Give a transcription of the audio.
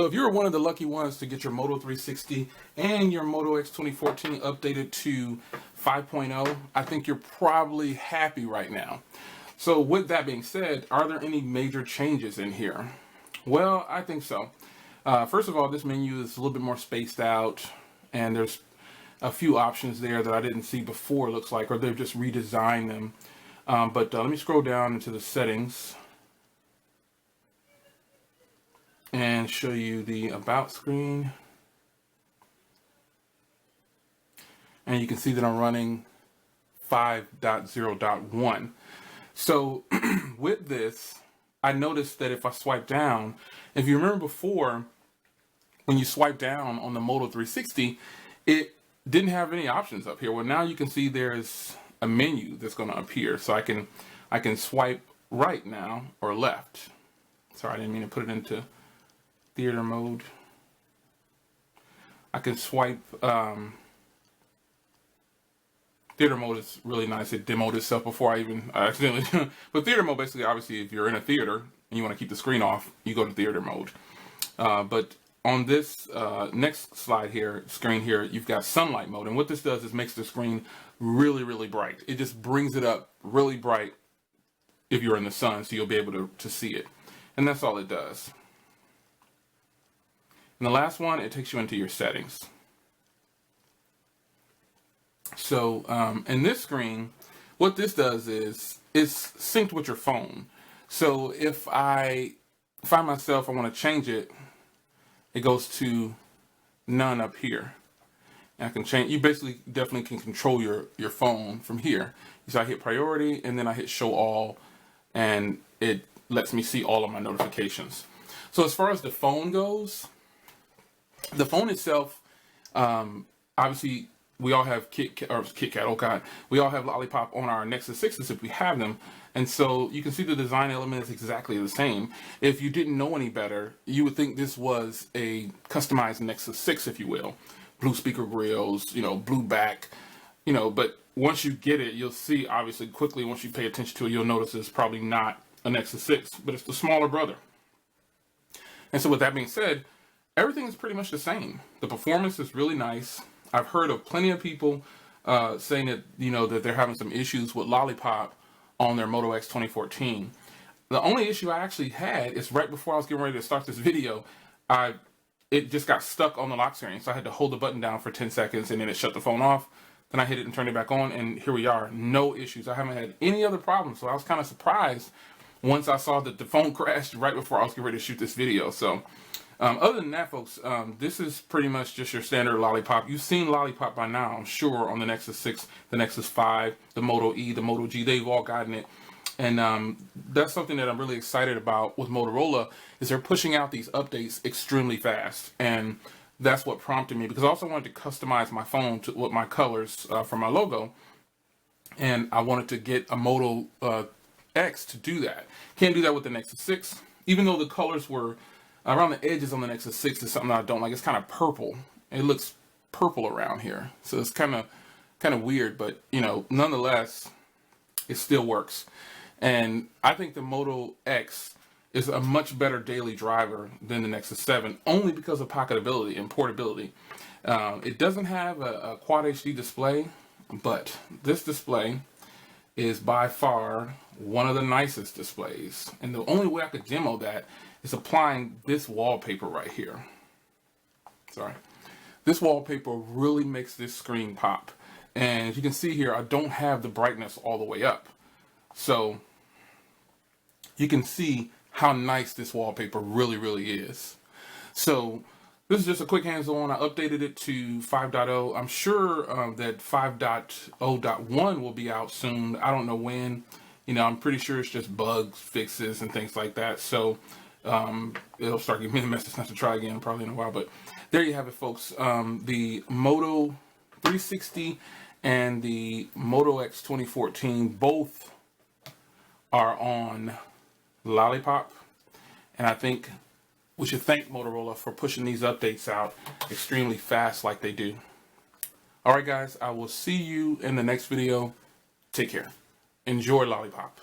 So if you're one of the lucky ones to get your Moto 360 and your Moto X 2014 updated to 5.0, I think you're probably happy right now. So with that being said, are there any major changes in here? Well, I think so. First of all, this menu is a little bit more spaced out, and there's a few options there that I didn't see before, it looks like, or they've just redesigned them. But let me scroll down into the settings and show you the About screen. And you can see that I'm running 5.0.1. So with this, I noticed that if I swipe down, if you remember before, when you swipe down on the Moto 360, it didn't have any options up here. Well, now you can see there's a menu that's going to appear. So I can swipe right now or left. Sorry, I didn't mean to put it into theater mode. I can swipe. Theater mode is really nice. It demoed itself before I even accidentally. But theater mode, basically, obviously, if you're in a theater and you want to keep the screen off, you go to theater mode. But on this next slide here, screen here, you've got sunlight mode. And what this does is makes the screen really, really bright. It just brings it up really bright if you're in the sun, so you'll be able to see it. And that's all it does. And the last one, it takes you into your settings. So in this screen, what this does is it's synced with your phone. So if I find myself, I want to change it, it goes to none up here. And I can change, you basically definitely can control your phone from here. So I hit priority and then I hit show all, and it lets me see all of my notifications. So as far as the phone goes, the phone itself, obviously we all have Kit Kat, oh God, we all have Lollipop on our Nexus 6s if we have them. And so you can see the design element is exactly the same. If you didn't know any better, you would think this was a customized Nexus 6, if you will. Blue speaker grills, blue back, but once you get it, you'll see, obviously, quickly, once you pay attention to it, you'll notice it's probably not a Nexus 6, but it's the smaller brother. And so with that being said, everything is pretty much the same. The performance is really nice. I've heard of plenty of people saying that, that they're having some issues with Lollipop on their Moto X 2014. The only issue I actually had is right before I was getting ready to start this video, it just got stuck on the lock screen. So I had to hold the button down for 10 seconds and then it shut the phone off. Then I hit it and turned it back on, and here we are. No issues. I haven't had any other problems. So I was kind of surprised once I saw that the phone crashed right before I was getting ready to shoot this video. So other than that, folks, this is pretty much just your standard Lollipop. You've seen Lollipop by now, I'm sure, on the Nexus 6, the Nexus 5, the Moto E, the Moto G. They've all gotten it. And that's something that I'm really excited about with Motorola, is they're pushing out these updates extremely fast. And that's what prompted me, because I also wanted to customize my phone with my colors for my logo. And I wanted to get a Moto X to do that. Can't do that with the Nexus 6, even though the colors were around the edges on the Nexus 6 is something that I don't like. It's kind of purple. It looks purple around here. So it's kind of weird, but nonetheless, it still works. And I think the Moto X is a much better daily driver than the Nexus 7, only because of pocketability and portability. It doesn't have a Quad HD display, but this display is by far one of the nicest displays. And the only way I could demo that is applying this wallpaper right here. Sorry. This wallpaper really makes this screen pop. And as you can see here, I don't have the brightness all the way up. So you can see how nice this wallpaper really, really is. So this is just a quick hands-on. I updated it to 5.0. I'm sure that 5.0.1 will be out soon. I don't know when. I'm pretty sure it's just bugs, fixes, and things like that. So it'll start giving me the message not to try again probably in a while. But there you have it, folks. The Moto 360 and the Moto X 2014 both are on Lollipop, and I think we should thank Motorola for pushing these updates out extremely fast like they do. All right, guys, I will see you in the next video. Take care. Enjoy Lollipop.